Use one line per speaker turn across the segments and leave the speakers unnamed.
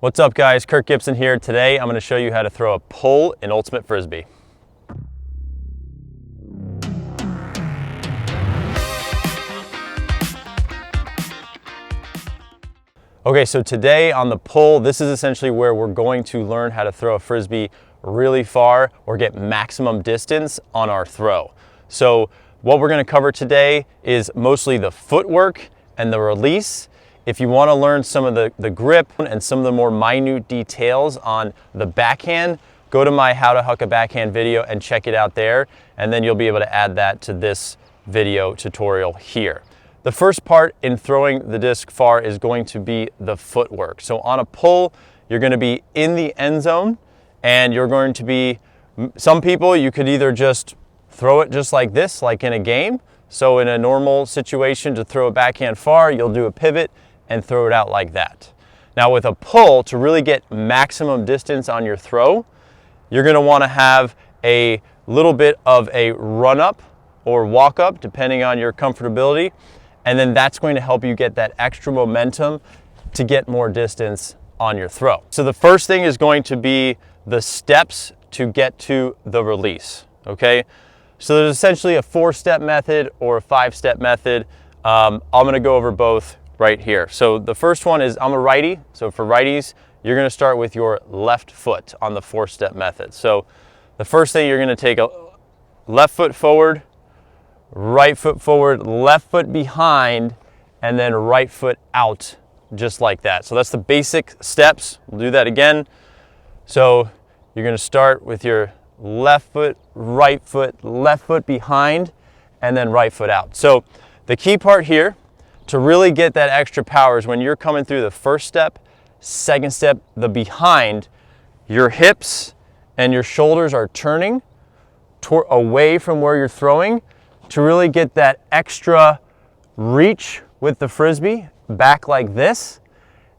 What's up guys, Kirk Gibson here. Today I'm going to show you how to throw a pull in Ultimate Frisbee. Okay, so today on the pull, this is essentially where we're going to learn how to throw a Frisbee really far or get maximum distance on our throw. So what we're going to cover today is mostly the footwork and the release. If you want to learn some of the grip and some of the more minute details on the backhand, go to my How to Huck a Backhand video and check it out there, and then you'll be able to add that to this video tutorial here. The first part in throwing the disc far is going to be the footwork. So on a pull, you're going to be in the end zone, and you're going to be, some people, you could either just throw it just like this, like in a game. So in a normal situation to throw a backhand far, you'll do a pivot and throw it out like that. Now with a pull, to really get maximum distance on your throw, you're going to want to have a little bit of a run up or walk up, depending on your comfortability. And then that's going to help you get that extra momentum to get more distance on your throw. So the first thing is going to be the steps to get to the release, okay? So there's essentially a 4-step method or a 5-step method. I'm gonna go over both right here. So the first one is, I'm a righty, so for righties, you're gonna start with your left foot on the 4-step method. So the first thing, you're gonna take a left foot forward, right foot forward, left foot behind, and then right foot out, just like that. So that's the basic steps. We'll do that again. So you're gonna start with your left foot behind, and then right foot out. So the key part here to really get that extra power is when you're coming through the first step, second step, the behind, your hips and your shoulders are turning away from where you're throwing to really get that extra reach with the Frisbee back like this.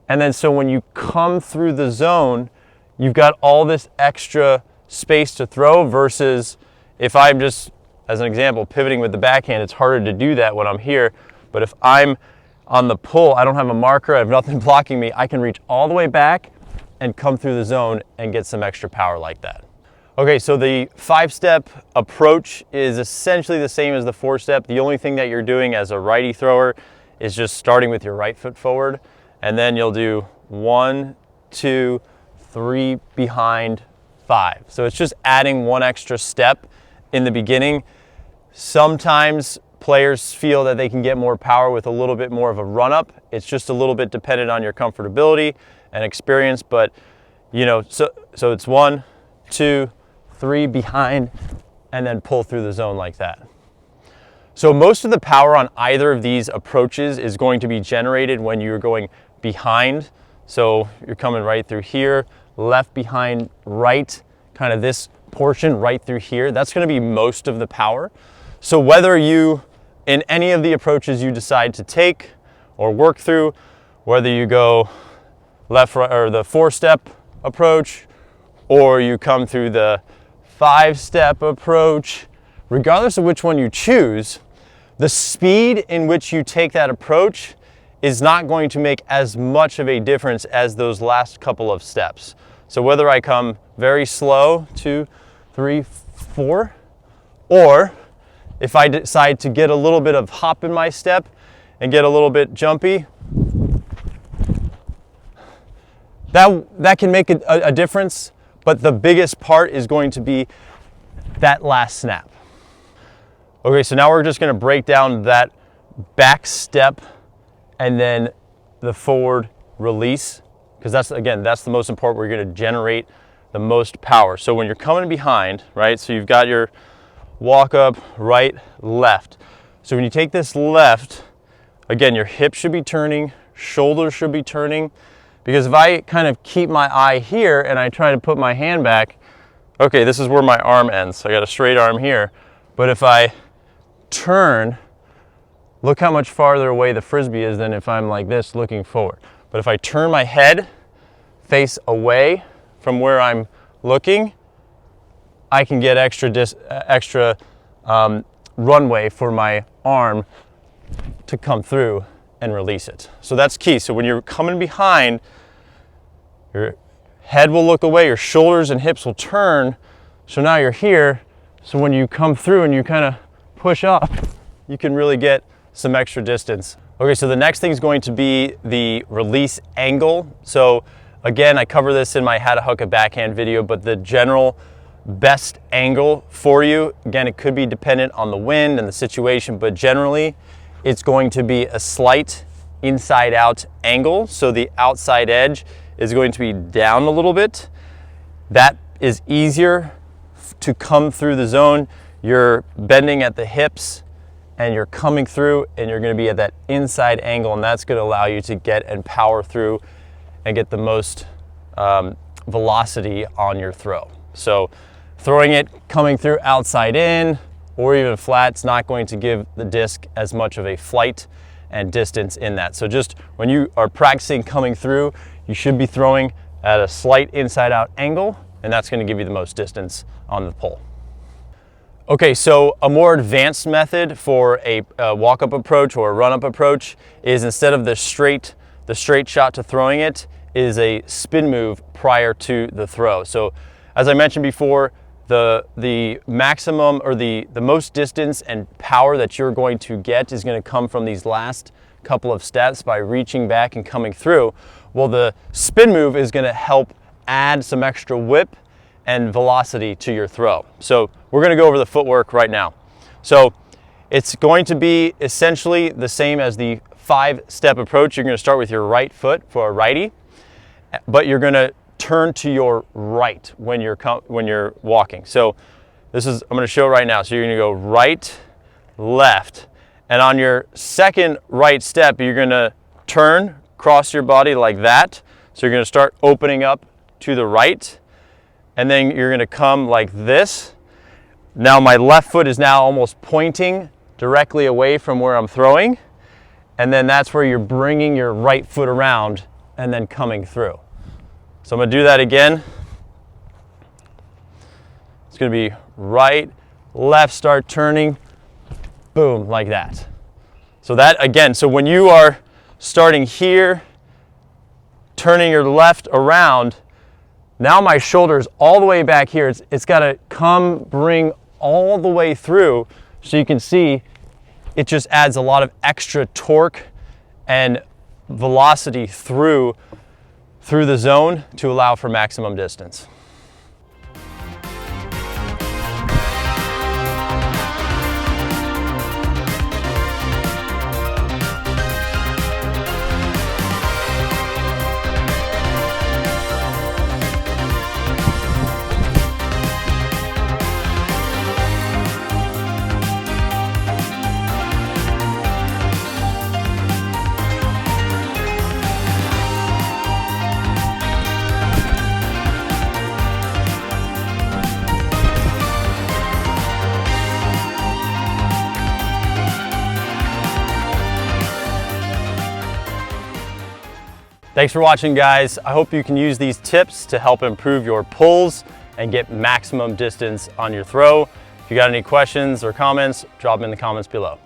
And then so when you come through the zone, you've got all this extra space to throw versus if I'm just, as an example, pivoting with the backhand, it's harder to do that when I'm here. But if I'm on the pull, I don't have a marker, I have nothing blocking me, I can reach all the way back and come through the zone and get some extra power like that. Okay, so the 5-step approach is essentially the same as the 4-step. The only thing that you're doing as a righty thrower is just starting with your right foot forward, and then you'll do 1, 2, 3 behind, 5. So it's just adding one extra step in the beginning. Sometimes players feel that they can get more power with a little bit more of a run up. It's just a little bit dependent on your comfortability and experience, but you know, so it's 1, 2, 3 behind, and then pull through the zone like that. So most of the power on either of these approaches is going to be generated when you're going behind. So you're coming right through here, left behind, right, kind of this portion right through here. That's going to be most of the power. So whether you, in any of the approaches you decide to take or work through, whether you go left, right, or the 4-step approach, or you come through the 5-step approach, regardless of which one you choose, the speed in which you take that approach is not going to make as much of a difference as those last couple of steps. So whether I come very slow, 2, 3, 4, or if I decide to get a little bit of hop in my step and get a little bit jumpy, that can make a difference, but the biggest part is going to be that last snap. Okay, so now we're just going to break down that back step and then the forward release, because that's the most important. We're going to generate the most power. So when you're coming behind, right, so you've got your walk up, right, left. So when you take this left, again, your hips should be turning, shoulders should be turning, because if I kind of keep my eye here and I try to put my hand back, okay, this is where my arm ends. So I got a straight arm here, but if I turn, look how much farther away the Frisbee is than if I'm like this looking forward. But if I turn my head, face away from where I'm looking, I can get extra runway for my arm to come through and release it. So that's key. So when you're coming behind, Your head will look away, your shoulders and hips will turn. So now you're here. So when you come through and you kind of push up, you can really get some extra distance. Okay, so the next thing is going to be the release angle. So again, I cover this in my how to hook a backhand video, but the general best angle for you, again, it could be dependent on the wind and the situation, but generally it's going to be a slight inside out angle. So the outside edge is going to be down a little bit. That is easier to come through the zone. You're bending at the hips and you're coming through and you're going to be at that inside angle, and that's going to allow you to get and power through and get the most velocity on your throw. So throwing it coming through outside in or even flat, it's not going to give the disc as much of a flight and distance in that. So just when you are practicing coming through, you should be throwing at a slight inside out angle, and that's going to give you the most distance on the pole. Okay, so a more advanced method for a walk-up approach or a run-up approach is, instead of the straight shot to throwing it, is a spin move prior to the throw. So as I mentioned before, the maximum or the most distance and power that you're going to get is going to come from these last couple of steps by reaching back and coming through. Well, the spin move is going to help add some extra whip and velocity to your throw. So we're going to go over the footwork right now. So it's going to be essentially the same as the 5-step approach. You're going to start with your right foot for a righty, but you're going to turn to your right when you're walking. So this is, I'm going to show right now. So you're going to go right, left, and on your second right step, you're going to turn, cross your body like that. So you're going to start opening up to the right, and then you're going to come like this. Now my left foot is now almost pointing directly away from where I'm throwing, and then that's where you're bringing your right foot around and then coming through. So I'm going to do that again. It's going to be right, left, start turning, boom, like that. So that, again, so when you are starting here, turning your left around, now my shoulder's all the way back here. It's got to bring all the way through, so you can see it just adds a lot of extra torque and velocity through the zone to allow for maximum distance. Thanks for watching, guys. I hope you can use these tips to help improve your pulls and get maximum distance on your throw. If you got any questions or comments, drop them in the comments below.